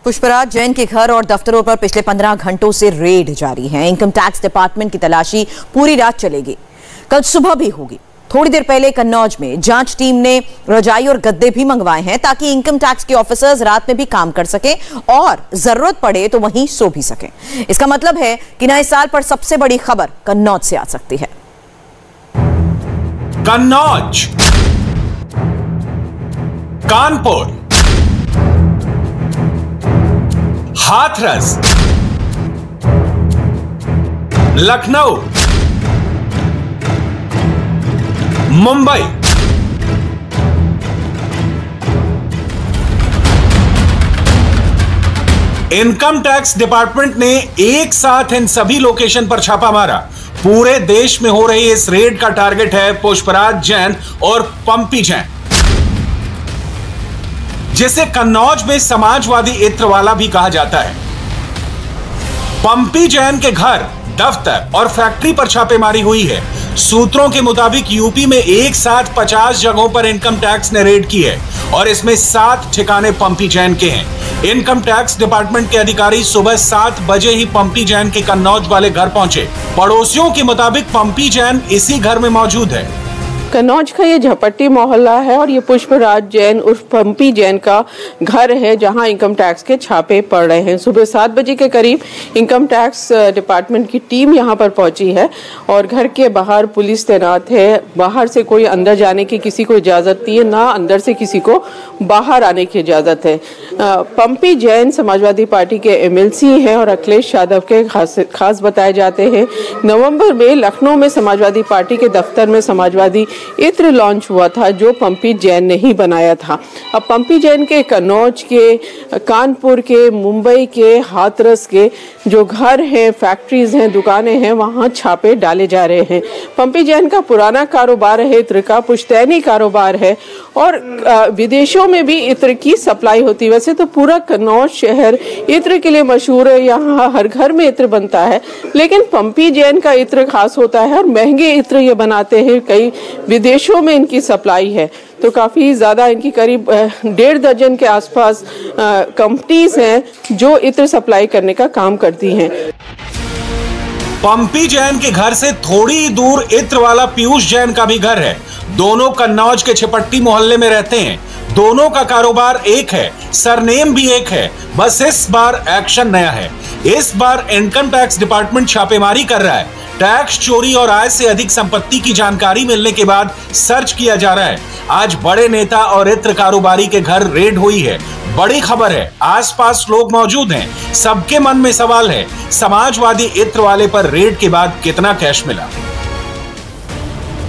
पुष्पराज जैन के घर और दफ्तरों पर पिछले 15 घंटों से रेड जारी है। इनकम टैक्स डिपार्टमेंट की तलाशी पूरी रात चलेगी, कल सुबह भी होगी। थोड़ी देर पहले कन्नौज में जांच टीम ने रजाई और गद्दे भी मंगवाए हैं ताकि इनकम टैक्स के ऑफिसर्स रात में भी काम कर सकें और जरूरत पड़े तो वहीं सो भी सकें। इसका मतलब है कि नए साल पर सबसे बड़ी खबर कन्नौज से आ सकती है। Kannauj, Kanpur, Hathras, Lucknow, Mumbai, income tax department ने एक साथ इन सभी लोकेशन पर छापा मारा। पूरे देश में हो रही इस रेड का टारगेट है पुष्पराज जैन और पंपी जैन, जिसे कन्नौज में समाजवादी इत्र वाला भी कहा जाता है। पंपी जैन के घर, दफ्तर और फैक्ट्री पर छापेमारी हुई है। सूत्रों के मुताबिक यूपी में एक साथ 50 जगहों पर इनकम टैक्स ने रेड की है और इसमें 7 ठिकाने पंपी जैन के हैं। इनकम टैक्स डिपार्टमेंट के अधिकारी सुबह 7 बजे ही पंपी जैन के कन्नौज वाले घर पहुंचे। पड़ोसियों के मुताबिक पंपी जैन इसी घर में मौजूद है। कन्नौज का ये झपट्टी मोहल्ला है और ये पुष्पराज जैन उर्फ पंपी जैन का घर है जहां इनकम टैक्स के छापे पड़ रहे हैं। सुबह 7 बजे के करीब इनकम टैक्स डिपार्टमेंट की टीम यहां पर पहुंची है और घर के बाहर पुलिस तैनात है। बाहर से कोई अंदर जाने की किसी को इजाज़त नहीं है, ना अंदर से किसी को बाहर आने की इजाज़त है। पंपी जैन समाजवादी पार्टी के MLC हैं और अखिलेश यादव के खास बताए जाते हैं। नवंबर में लखनऊ में समाजवादी पार्टी के दफ्तर में समाजवादी इत्र लॉन्च हुआ था जो पंपी जैन ने ही बनाया था। अब पंपी जैन के कन्नौज के, कानपुर के, मुंबई के, हाथरस के जो घर हैं, फैक्ट्रीज हैं, दुकानें हैं, वहां छापे डाले जा रहे हैं। पंपी जैन का पुराना कारोबार है, इत्र का पुश्तैनी कारोबार है और विदेशों में भी इत्र की सप्लाई होती है। वैसे तो पूरा कन्नौज शहर इत्र के लिए मशहूर है, यहाँ हर घर में इत्र बनता है, लेकिन पंपी जैन का इत्र खास होता है और महंगे इत्र ये बनाते हैं। कई विदेशों में इनकी सप्लाई है, तो काफ़ी ज़्यादा इनकी करीब 1.5 दर्जन के आसपास कंपनीज हैं जो इत्र सप्लाई करने का काम करती हैं। पंपी जैन के घर से थोड़ी ही दूर इत्र वाला पीयूष जैन का भी घर है। दोनों कन्नौज के झपट्टी मोहल्ले में रहते हैं। दोनों का कारोबार एक है, सरनेम भी एक है, बस इस बार एक्शन नया है। इस बार इनकम टैक्स डिपार्टमेंट छापेमारी कर रहा है। टैक्स चोरी और आय से अधिक संपत्ति की जानकारी मिलने के बाद सर्च किया जा रहा है। आज बड़े नेता और इत्र कारोबारी के घर रेड हुई है। बड़ी खबर है, आसपास लोग मौजूद हैं। सबके मन में सवाल है, समाजवादी इत्र वाले पर रेड के बाद कितना कैश मिला।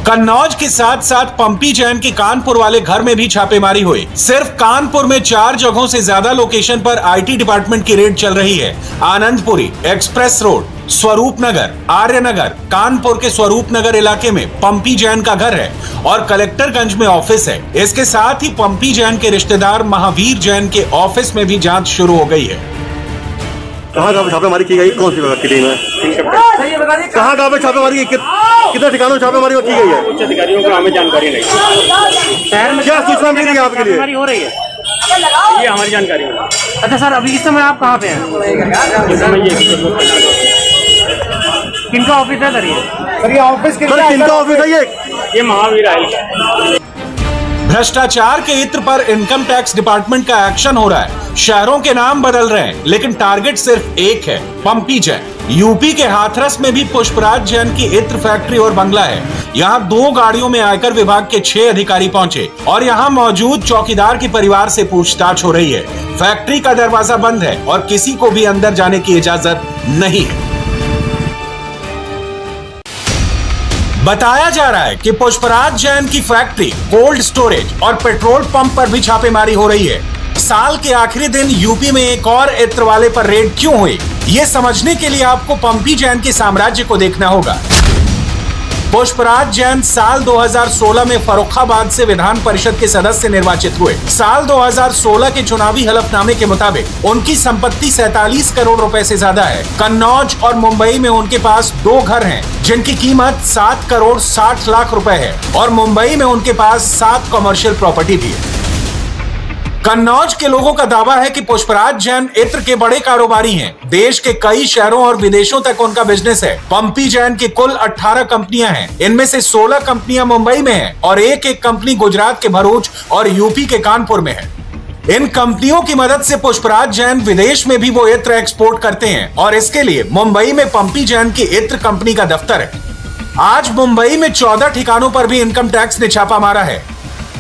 कन्नौज के साथ साथ पंपी जैन के कानपुर वाले घर में भी छापेमारी हुई। सिर्फ कानपुर में 4 जगहों से ज्यादा लोकेशन पर IT डिपार्टमेंट की रेड चल रही है। आनंदपुरी, एक्सप्रेस रोड, स्वरूप नगर, आर्यनगर, कानपुर के स्वरूप नगर इलाके में पंपी जैन का घर है और कलेक्टरगंज में ऑफिस है। इसके साथ ही पंपी जैन के रिश्तेदार महावीर जैन के ऑफिस में भी जांच शुरू हो गई है। कहाँ छापेमारी की गई? कौन सी विभाग की टीम है? कहाँ पे छापेमारी की? कितने ठिकानों छापेमारी की गई है? उच्च अधिकारियों को हमें जानकारी नहीं। शहर में क्या सूचना मिली है आपके लिए? हो रही है, ये हमारी जानकारी है। अच्छा सर, अभी इस समय आप कहाँ पे हैं? किनका ऑफिस है सर? ये ऑफिस किनका ऑफिस है? ये महावीर है। भ्रष्टाचार के इत्र पर इनकम टैक्स डिपार्टमेंट का एक्शन हो रहा है। शहरों के नाम बदल रहे हैं, लेकिन टारगेट सिर्फ एक है, पंपी जैन। यूपी के हाथरस में भी पुष्पराज जैन की इत्र फैक्ट्री और बंगला है। यहाँ 2 गाड़ियों में आयकर विभाग के 6 अधिकारी पहुंचे और यहाँ मौजूद चौकीदार के परिवार से पूछताछ हो रही है। फैक्ट्री का दरवाजा बंद है और किसी को भी अंदर जाने की इजाजत नहीं है। बताया जा रहा है कि पुष्पराज जैन की फैक्ट्री, कोल्ड स्टोरेज और पेट्रोल पंप पर भी छापेमारी हो रही है। साल के आखिरी दिन यूपी में एक और इत्र वाले पर रेड क्यों हुई, ये समझने के लिए आपको पंपी जैन के साम्राज्य को देखना होगा। पुष्पराज जैन साल 2016 में फर्रुखाबाद से विधान परिषद के सदस्य निर्वाचित हुए। साल 2016 के चुनावी हलफनामे के मुताबिक उनकी संपत्ति 47 करोड़ रुपए से ज्यादा है। कन्नौज और मुंबई में उनके पास 2 घर हैं, जिनकी कीमत 7 करोड़ 60 लाख रुपए है और मुंबई में उनके पास 7 कमर्शियल प्रॉपर्टी भी है। कन्नौज के लोगों का दावा है कि पुष्पराज जैन इत्र के बड़े कारोबारी हैं। देश के कई शहरों और विदेशों तक उनका बिजनेस है। पंपी जैन की कुल 18 कंपनियां हैं। इनमें से 16 कंपनियां मुंबई में हैं और एक कंपनी गुजरात के भरूच और यूपी के कानपुर में है। इन कंपनियों की मदद से पुष्पराज जैन विदेश में भी वो इत्र एक्सपोर्ट करते हैं और इसके लिए मुंबई में पंपी जैन की इत्र कंपनी का दफ्तर है। आज मुंबई में 14 ठिकानों पर भी इनकम टैक्स ने छापा मारा है।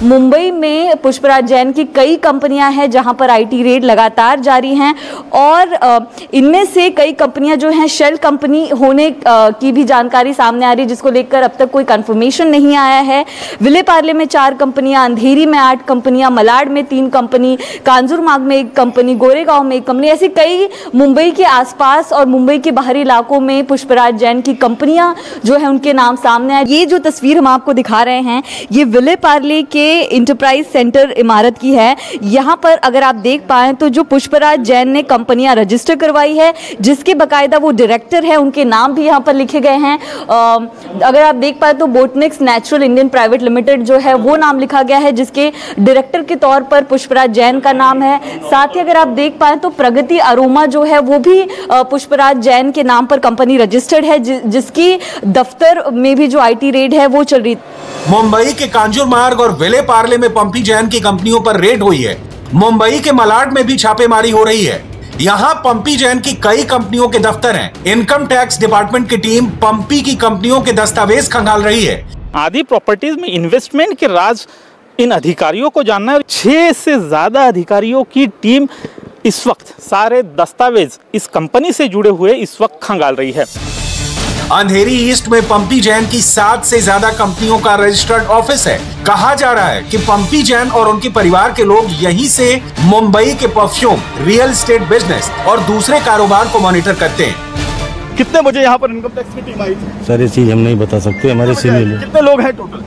मुंबई में पुष्पराज जैन की कई कंपनियां हैं जहां पर आईटी रेड लगातार जारी हैं और इनमें से कई कंपनियां जो हैं शेल कंपनी होने की भी जानकारी सामने आ रही है, जिसको लेकर अब तक कोई कंफर्मेशन नहीं आया है। विले पार्ले में 4 कंपनियां, अंधेरी में 8 कंपनियां, मलाड में 3 कंपनी, कांजूरमार्ग में 1 कंपनी, गोरेगांव में 1 कंपनी, ऐसी कई मुंबई के आसपास और मुंबई के बाहरी इलाकों में पुष्पराज जैन की कंपनियां जो है उनके नाम सामने आए। ये जो तस्वीर हम आपको दिखा रहे हैं ये विले पार्ले के इंटरप्राइज सेंटर इमारत की है। यहाँ पर अगर आप देख पाएं तो जो पुष्पराज जैन ने कंपनियां रजिस्टर करवाई है, जिसके बकायदा वो डायरेक्टर है, उनके नाम भी यहाँ पर लिखे गए हैं। अगर आप देख पाए तो बोटनिक्स नेचुरल इंडियन प्राइवेट लिमिटेड जो है वो नाम लिखा गया है, जिसके डायरेक्टर के तौर पर पुष्पराज जैन का नाम है। साथ ही अगर आप देख पाए तो प्रगति अरोमा जो है वो भी पुष्पराज जैन के नाम पर कंपनी रजिस्टर्ड है, जिसकी दफ्तर में भी जो आईटी रेड है वो चल रही। मुंबई के कांजूरमार्ग और विले पार्ले में पंपी जैन की कंपनियों पर रेड हुई है। मुंबई के मलाड में भी छापेमारी हो रही है। यहाँ पंपी जैन की कई कंपनियों के दफ्तर हैं। इनकम टैक्स डिपार्टमेंट की टीम पंपी की कंपनियों के दस्तावेज खंगाल रही है। आदि प्रॉपर्टीज में इन्वेस्टमेंट के राज इन अधिकारियों को जानना है। 6 से ज्यादा अधिकारियों की टीम इस वक्त सारे दस्तावेज इस कंपनी से जुड़े हुए इस वक्त खंगाल रही है। अंधेरी ईस्ट में पंपी जैन की 7 से ज्यादा कंपनियों का रजिस्टर्ड ऑफिस है। कहा जा रहा है कि पंपी जैन और उनके परिवार के लोग यहीं से मुंबई के परफ्यूम, रियल एस्टेट बिजनेस और दूसरे कारोबार को मॉनिटर करते हैं। कितने बजे यहाँ पर इनकम टैक्स की टीम आई थी? सर ये चीज हम नहीं बता सकते, हमारे सीनियर। कितने लोग हैं टोटल?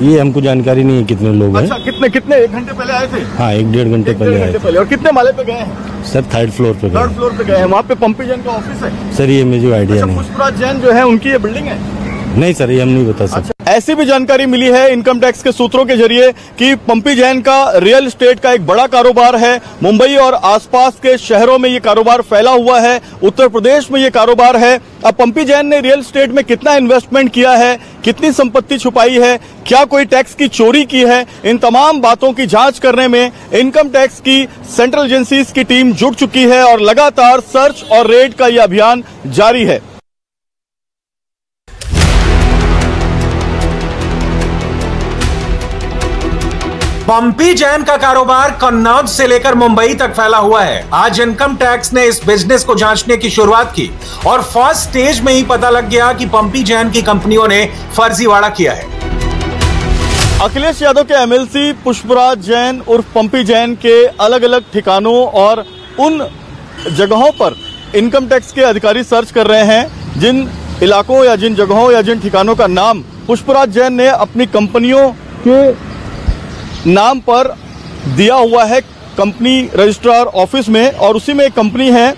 ये हमको जानकारी नहीं है कितने लोग हैं। अच्छा, कितने 1 घंटे पहले आए थे? हाँ, 1-1.5 घंटे पहले आए थे। और कितने माले पे गए हैं? सर 3rd फ्लोर पे गए। 3rd फ्लोर पे गए हैं। वहाँ पे पंपी जैन का ऑफिस है? सर ये मुझे आइडिया नहीं। पुष्पराज जैन जो है उनकी ये बिल्डिंग है? नहीं सर, ये हम नहीं बता सकते। ऐसी भी जानकारी मिली है इनकम टैक्स के सूत्रों के जरिए कि पंपी जैन का रियल एस्टेट का एक बड़ा कारोबार है। मुंबई और आसपास के शहरों में ये कारोबार फैला हुआ है। उत्तर प्रदेश में ये कारोबार है। अब पंपी जैन ने रियल एस्टेट में कितना इन्वेस्टमेंट किया है, कितनी संपत्ति छुपाई है, क्या कोई टैक्स की चोरी की है, इन तमाम बातों की जांच करने में इनकम टैक्स की सेंट्रल एजेंसीज की टीम जुट चुकी है और लगातार सर्च और रेड का यह अभियान जारी है। पंपी जैन का कारोबार कन्नौज से लेकर मुंबई तक फैला हुआ है। आज इनकम टैक्स ने इस बिजनेस को जांचने की शुरुआत की और फर्स्ट स्टेज में ही पता लग गया कि पंपी जैन की कंपनियों ने फर्जीवाड़ा किया है। अखिलेश यादव के एमएलसी पुष्पराज जैन उर्फ पंपी जैन के अलग अलग ठिकानों और उन जगहों पर इनकम टैक्स के अधिकारी सर्च कर रहे हैं जिन इलाकों या जिन जगहों या जिन ठिकानों का नाम पुष्पराज जैन ने अपनी कंपनियों के नाम पर दिया हुआ है कंपनी रजिस्ट्रार ऑफिस में। और उसी में एक कंपनी है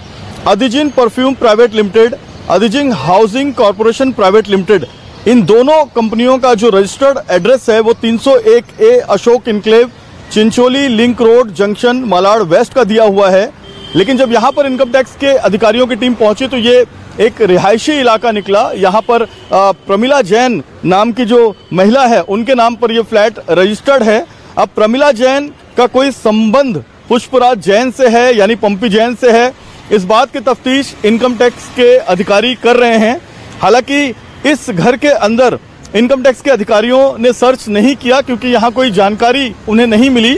Adhijin perfume private limited, Adhijin housing corporation private limited. इन दोनों कंपनियों का जो रजिस्टर्ड एड्रेस है वो 301A Ashok enclave, Chincholi link road junction, Malad west का दिया हुआ है। लेकिन जब यहाँ पर इनकम टैक्स के अधिकारियों की टीम पहुंची तो ये एक रिहायशी इलाका निकला। यहाँ पर प्रमिला जैन नाम की जो महिला है उनके नाम पर यह फ्लैट रजिस्टर्ड है। अब प्रमिला जैन का कोई संबंध पुष्पराज जैन से है यानी पंपी जैन से है, इस बात की तफ्तीश इनकम टैक्स के अधिकारी कर रहे हैं। हालांकि इस घर के अंदर इनकम टैक्स के अधिकारियों ने सर्च नहीं किया क्योंकि यहाँ कोई जानकारी उन्हें नहीं मिली।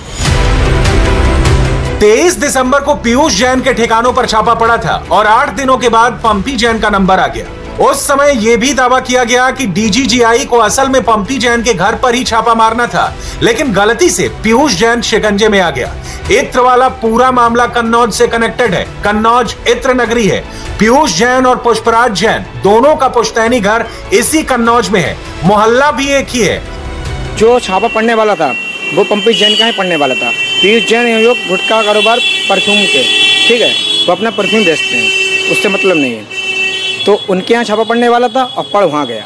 23 दिसंबर को पीयूष जैन के ठिकानों पर छापा पड़ा था और 8 दिनों के बाद पंपी जैन का नंबर आ गया। उस समय यह भी दावा किया गया कि डीजीजीआई को असल में पंपी जैन के घर पर ही छापा मारना था, लेकिन गलती से पीयूष जैन शिकंजे में आ गया। इत्र वाला पूरा मामला कन्नौज से कनेक्टेड है। कन्नौज इत्र नगरी है। पीयूष जैन और पुष्पराज जैन दोनों का पुश्तैनी घर इसी कन्नौज में है। मोहल्ला भी एक ही है। जो छापा पड़ने वाला था वो पंपी जैन का ही पड़ने वाला था। पीयूष जैन योग गुटखा कारोबार परफ्यूम के, ठीक है, वो अपना परफ्यूम बेचते हैं, उससे मतलब नहीं है। तो उनके यहाँ छापा पड़ने वाला था और पड़ वहाँ गया।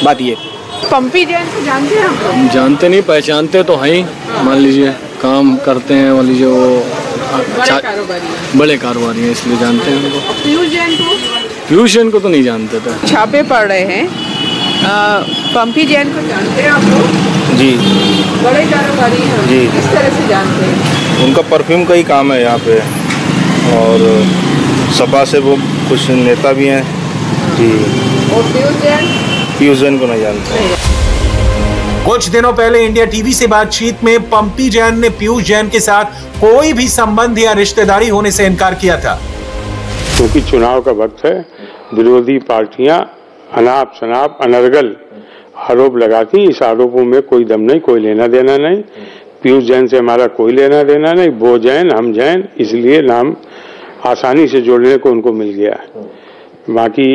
बात ये पंपी जैन को जानते हैं हम? जानते नहीं, पहचानते तो हैं ही। मान लीजिए काम करते हैं वाली जो बड़े कारोबारी हैं, इसलिए जानते हैं उनको। पीयूष जैन को तो नहीं जानते थे। छापे पड़ रहे हैं, पंपी जैन को जानते हैं आप लोग? जी, बड़े कारोबारी हैं जी। किस तरह से जानते हैं? उनका परफ्यूम का ही काम है यहाँ पे, और सपा से वो कुछ नेता भी हैं जी। और पीयूष जैन को नहीं जानते। कुछ दिनों पहले इंडिया टीवी से बातचीत में पंपी जैन ने पीयूष जैन के साथ कोई भी संबंध या रिश्तेदारी होने से इनकार किया था। क्योंकि चुनाव का वक्त है, विरोधी पार्टियां अनाप शनाप अनर्गल आरोप लगाती, इस आरोपों में कोई दम नहीं, कोई लेना देना नहीं। पीयूष जैन से हमारा कोई लेना देना नहीं, वो जैन हम जैन, इसलिए नाम आसानी से जोड़ने को उनको मिल गया। बाकी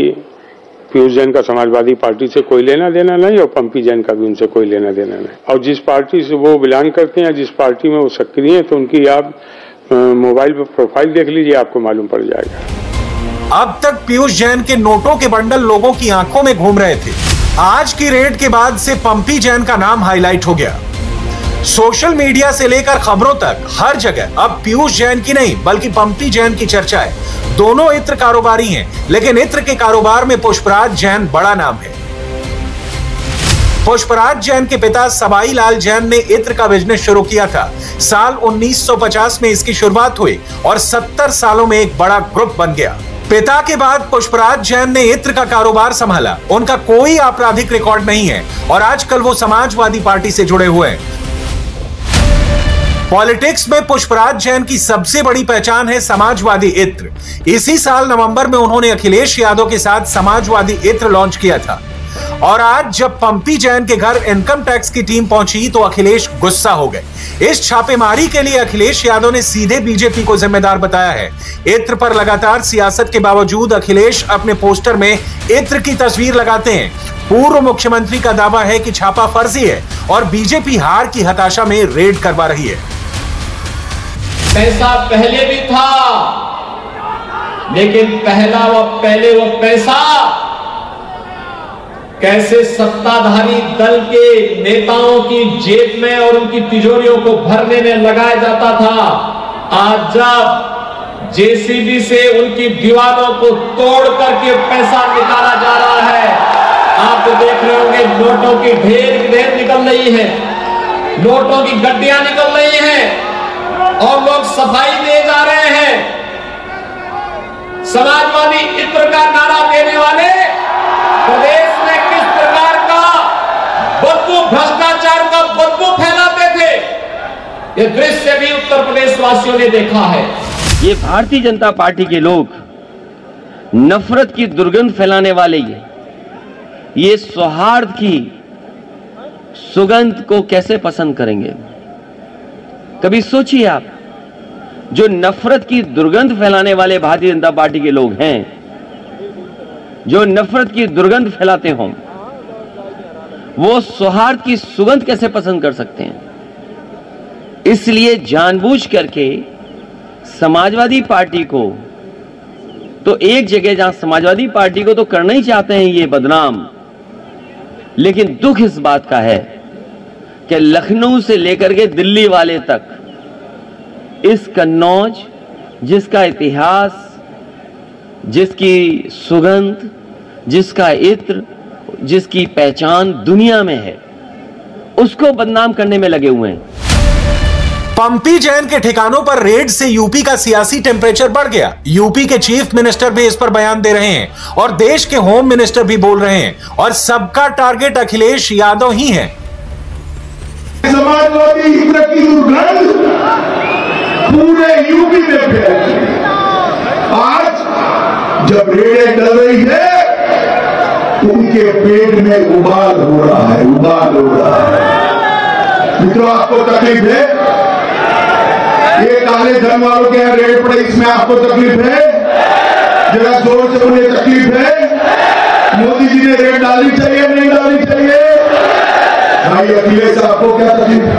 पीयूष जैन का समाजवादी पार्टी से कोई लेना देना नहीं, और पंपी जैन का भी उनसे कोई लेना देना नहीं। और जिस पार्टी से वो बिलोंग करते हैं, जिस पार्टी में वो सक्रिय हैं, तो उनकी आप मोबाइल पर प्रोफाइल देख लीजिए, आपको मालूम पड़ जाएगा। अब तक पीयूष जैन के नोटों के बंडल लोगों की आंखों में घूम रहे थे। आज की रेड के बाद से पंपी जैन का नाम हाईलाइट हो गया। सोशल मीडिया से लेकर खबरों तक हर जगह अब पीयूष जैन की नहीं बल्कि पंपी जैन की चर्चा है। दोनों इत्र कारोबारी हैं, लेकिन इत्र के कारोबार में पुष्पराज जैन बड़ा नाम है। पुष्पराज जैन के पिता सबाई लाल जैन ने इत्र का बिजनेस शुरू किया था। साल 1950 में इसकी शुरुआत हुई और 70 सालों में एक बड़ा ग्रुप बन गया। पिता के बाद पुष्पराज जैन ने इत्र का कारोबार संभाला। उनका कोई आपराधिक रिकॉर्ड नहीं है और आजकल वो समाजवादी पार्टी से जुड़े हुए हैं। पॉलिटिक्स में पुष्पराज जैन की सबसे बड़ी पहचान है समाजवादी इत्र। इसी साल नवंबर में उन्होंने अखिलेश यादव के साथ समाजवादी इत्र लॉन्च किया था। और आज जब पंपी जैन के घर इनकम टैक्स की टीम पहुंची तो अखिलेश गुस्सा हो गए। इस छापेमारी के लिए अखिलेश यादव ने सीधे बीजेपी को जिम्मेदार बताया है। इत्र पर लगातार सियासत के बावजूद अखिलेश अपने पोस्टर में इत्र की तस्वीर लगाते हैं। पूर्व मुख्यमंत्री का दावा है कि छापा फर्जी है और बीजेपी हार की हताशा में रेड करवा रही है। पैसा पहले भी था, लेकिन पहले वो पैसा कैसे सत्ताधारी दल के नेताओं की जेब में और उनकी तिजोरियों को भरने में लगाया जाता था, आज जब जेसीबी से उनकी दीवारों को तोड़ करके पैसा निकाला जा रहा है, आप तो देख रहे होंगे नोटों की ढेर निकल रही है, नोटों की गड्डियां निकल रही हैं और लोग सफाई दे जा रहे हैं। समाजवादी इत्र का नारा देने वाले प्रदेश में किस प्रकार का बदबू, भ्रष्टाचार का बदबू फैलाते थे, ये दृश्य भी उत्तर प्रदेश वासियों ने देखा है। ये भारतीय जनता पार्टी के लोग नफरत की दुर्गंध फैलाने वाले ये सौहार्द की सुगंध को कैसे पसंद करेंगे? कभी सोचिए आप, जो नफरत की दुर्गंध फैलाने वाले भारतीय जनता पार्टी के लोग हैं, जो नफरत की दुर्गंध फैलाते हों, वो सौहार्द की सुगंध कैसे पसंद कर सकते हैं? इसलिए जानबूझ करके समाजवादी पार्टी को तो एक जगह जहां समाजवादी पार्टी को तो करना ही चाहते हैं ये बदनाम, लेकिन दुख इस बात का है कि लखनऊ से लेकर के दिल्ली वाले तक इस कन्नौज, जिसका इतिहास, जिसकी सुगंध, जिसका इत्र, जिसकी पहचान दुनिया में है, उसको बदनाम करने में लगे हुए हैं। पंपी जैन के ठिकानों पर रेड से यूपी का सियासी टेम्परेचर बढ़ गया। यूपी के चीफ मिनिस्टर भी इस पर बयान दे रहे हैं और देश के होम मिनिस्टर भी बोल रहे हैं और सबका टारगेट अखिलेश यादव ही है। समाजवादी इत्र की दुर्गंध पूरे यूपी में फैली। आज जब रेडें चल रही है तो उनके पेट में उबाल हो रहा है, उबाल हो रहा है। मित्रों, आपको तकलीफ है? ये काले धन वालों के यहाँ रेड पड़े, इसमें आपको तकलीफ है? जरा जोर से उन्हें तकलीफ है? मोदी जी ने रेड डालनी चाहिए, नहीं डालनी चाहिए? भाई अखिलेश, आपको क्या तकलीफ है?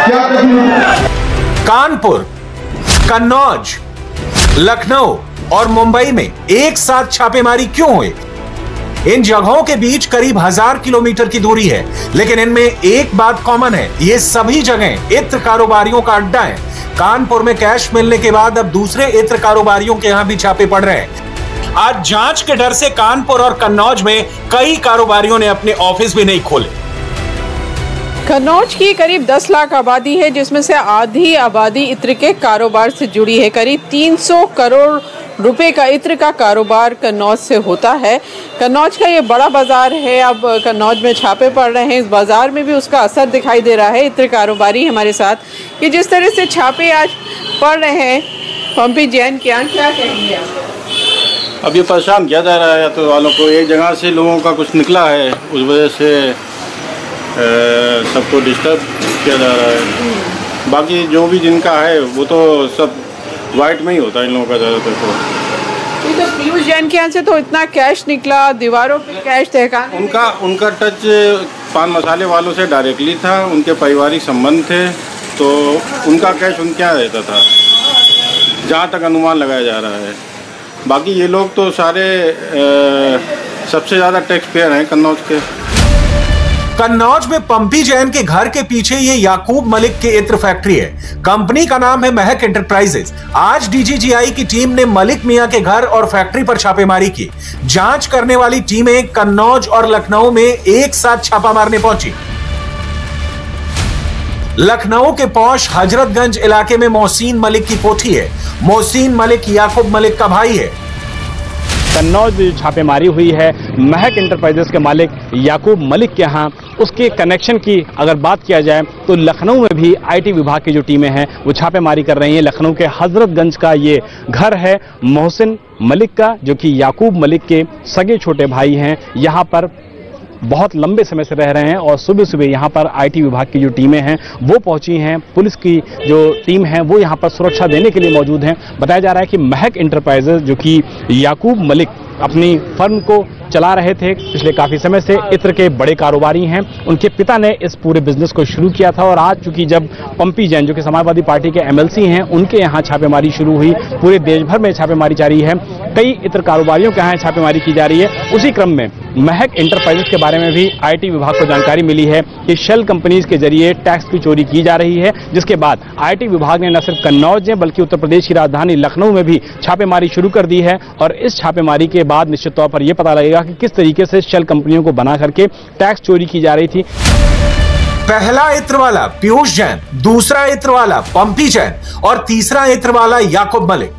क्या तकलीफ? कानपुर, कन्नौज, लखनऊ और मुंबई में एक साथ छापेमारी क्यों हुई? इन जगहों के बीच करीब 1000 किलोमीटर की दूरी है, लेकिन इनमें एक बात कॉमन है, ये सभी जगह इत्र कारोबारियों का अड्डा है। कानपुर में कैश मिलने के बाद अब दूसरे इत्र कारोबारियों के यहां भी छापे पड़ रहे हैं। आज जांच के डर से कानपुर और कन्नौज में कई कारोबारियों ने अपने ऑफिस भी नहीं खोले। कन्नौज की करीब 10 लाख आबादी है, जिसमें से आधी आबादी इत्र के कारोबार से जुड़ी है। करीब 300 करोड़ रुपए का इत्र का कारोबार कन्नौज से होता है। कन्नौज का ये बड़ा बाजार है। अब कन्नौज में छापे पड़ रहे हैं, इस बाजार में भी उसका असर दिखाई दे रहा है। इत्र कारोबारी हमारे साथ, कि जिस तरह से छापे आज पड़ रहे हैं पंपी जैन के यहाँ, क्या कहेंगे आप? अब ये परेशान किया जा रहा है तो वालों को, एक जगह से लोगों का कुछ निकला है, उस वजह से सबको डिस्टर्ब किया जा रहा है। बाकी जो भी जिनका है वो तो सब वाइट में ही होता है इन लोगों का ज़्यादातर। तो पीयूष जैन के यहाँ से तो इतना कैश निकला, दीवारों पे कैश तहखाने, उनका टच पान मसाले वालों से डायरेक्टली था, उनके पारिवारिक संबंध थे, तो उनका कैश उनके यहाँ रहता था, जहाँ तक अनुमान लगाया जा रहा है। बाकी ये लोग तो सारे सबसे ज़्यादा टैक्स पेयर हैं कन्नौज के। कन्नौज में पंपी जैन के घर के पीछे ये याकूब मलिक के इत्र फैक्ट्री है। कंपनी का नाम है महक एंटरप्राइजेस। आज डीजीजीआई की टीम ने मलिक मियां के घर और फैक्ट्री पर छापेमारी की। जांच करने वाली टीमें कन्नौज और लखनऊ में एक साथ छापा मारने पहुंची। लखनऊ के पौष हजरतगंज इलाके में मोहसिन मलिक की कोठी है। मोहसिन मलिक याकूब मलिक का भाई है। कन्नौज में छापेमारी हुई है महक एंटरप्राइजेस के मालिक याकूब मलिक के यहाँ, उसके कनेक्शन की अगर बात किया जाए तो लखनऊ में भी आईटी विभाग की जो टीमें हैं वो छापेमारी कर रही हैं। लखनऊ के हजरतगंज का ये घर है मोहसिन मलिक का, जो कि याकूब मलिक के सगे छोटे भाई हैं। यहाँ पर बहुत लंबे समय से रह रहे हैं और सुबह सुबह यहाँ पर आईटी विभाग की जो टीमें हैं वो पहुंची हैं। पुलिस की जो टीम है वो यहाँ पर सुरक्षा देने के लिए मौजूद हैं। बताया जा रहा है कि महक एंटरप्राइजेस, जो कि याकूब मलिक अपनी फर्म को चला रहे थे, पिछले काफी समय से इत्र के बड़े कारोबारी हैं। उनके पिता ने इस पूरे बिजनेस को शुरू किया था और आज चूंकि जब पंपी जैन, जो कि समाजवादी पार्टी के एमएलसी हैं, उनके यहाँ छापेमारी शुरू हुई, पूरे देश भर में छापेमारी जारी है, कई इत्र कारोबारियों के यहाँ छापेमारी की जा रही है। उसी क्रम में महक एंटरप्राइजेस के बारे में भी आईटी विभाग को जानकारी मिली है कि शेल कंपनीज के जरिए टैक्स की चोरी की जा रही है, जिसके बाद आईटी विभाग ने न सिर्फ कन्नौज में बल्कि उत्तर प्रदेश की राजधानी लखनऊ में भी छापेमारी शुरू कर दी है। और इस छापेमारी के बाद निश्चित तौर पर यह पता लगेगा कि किस तरीके से शेल कंपनियों को बना करके टैक्स चोरी की जा रही थी। पहला इत्र वाला पीयूष जैन, दूसरा इत्र वाला पंपी जैन और तीसरा इत्र वाला याकूब मलिक,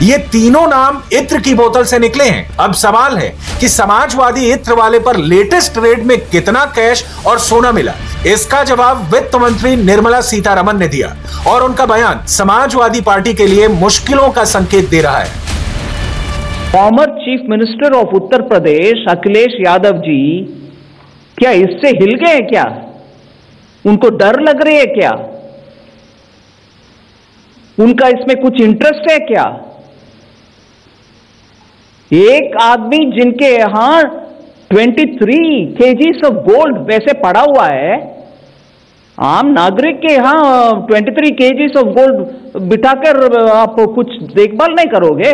ये तीनों नाम इत्र की बोतल से निकले हैं। अब सवाल है कि समाजवादी इत्र वाले पर लेटेस्ट रेड में कितना कैश और सोना मिला। इसका जवाब वित्त मंत्री निर्मला सीतारमण ने दिया और उनका बयान समाजवादी पार्टी के लिए मुश्किलों का संकेत दे रहा है। Former chief minister of Uttar Pradesh Akhilesh Yadav ji क्या इससे हिल गए क्या? उनको डर लग रही है क्या? उनका इसमें कुछ इंटरेस्ट है क्या? एक आदमी जिनके यहां 23 केजीज ऑफ गोल्ड वैसे पड़ा हुआ है, आम नागरिक के यहां 23 केजीज ऑफ गोल्ड बिठाकर आप कुछ देखभाल नहीं करोगे?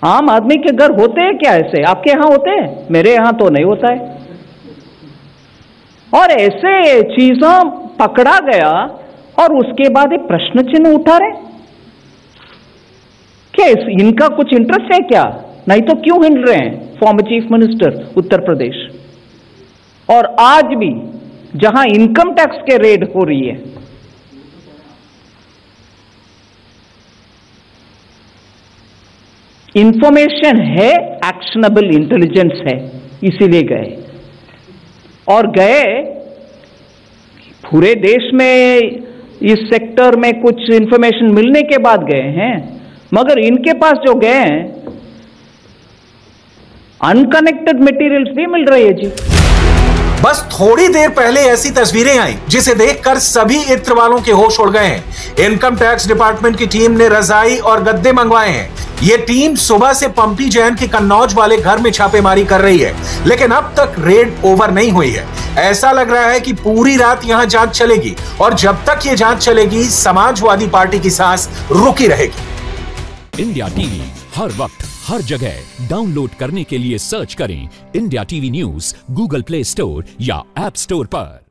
आम आदमी के घर होते हैं क्या ऐसे? आपके यहां होते हैं? मेरे यहां तो नहीं होता है। और ऐसे चीजों पकड़ा गया और उसके बाद एक प्रश्न चिन्ह उठा रहे क्या? इनका कुछ इंटरेस्ट है क्या? नहीं तो क्यों हिल रहे हैं former chief minister Uttar Pradesh? और आज भी जहां इनकम टैक्स के रेड हो रही है, इंफॉर्मेशन है, एक्शनेबल इंटेलिजेंस है, इसीलिए गए। और गए पूरे देश में इस सेक्टर में कुछ इंफॉर्मेशन मिलने के बाद गए हैं, मगर इनके पास जो गए हैं अनकनेक्टेड मटेरियल्स भी मिल रही है जी। बस थोड़ी देर पहले ऐसी तस्वीरें आई जिसे देखकर सभी इत्र वालों के होश उड़ गए हैं। इनकम टैक्स डिपार्टमेंट की टीम ने रजाई और गद्दे मंगवाए हैं। ये टीम सुबह से पंपी जैन के कन्नौज वाले घर में छापेमारी कर रही है, लेकिन अब तक रेड ओवर नहीं हुई है। ऐसा लग रहा है कि पूरी रात यहां जांच चलेगी और जब तक ये जांच चलेगी समाजवादी पार्टी की सांस रुकी रहेगी। इंडिया टीवी हर वक्त हर जगह डाउनलोड करने के लिए सर्च करें India TV news Google play store या ऐप स्टोर पर।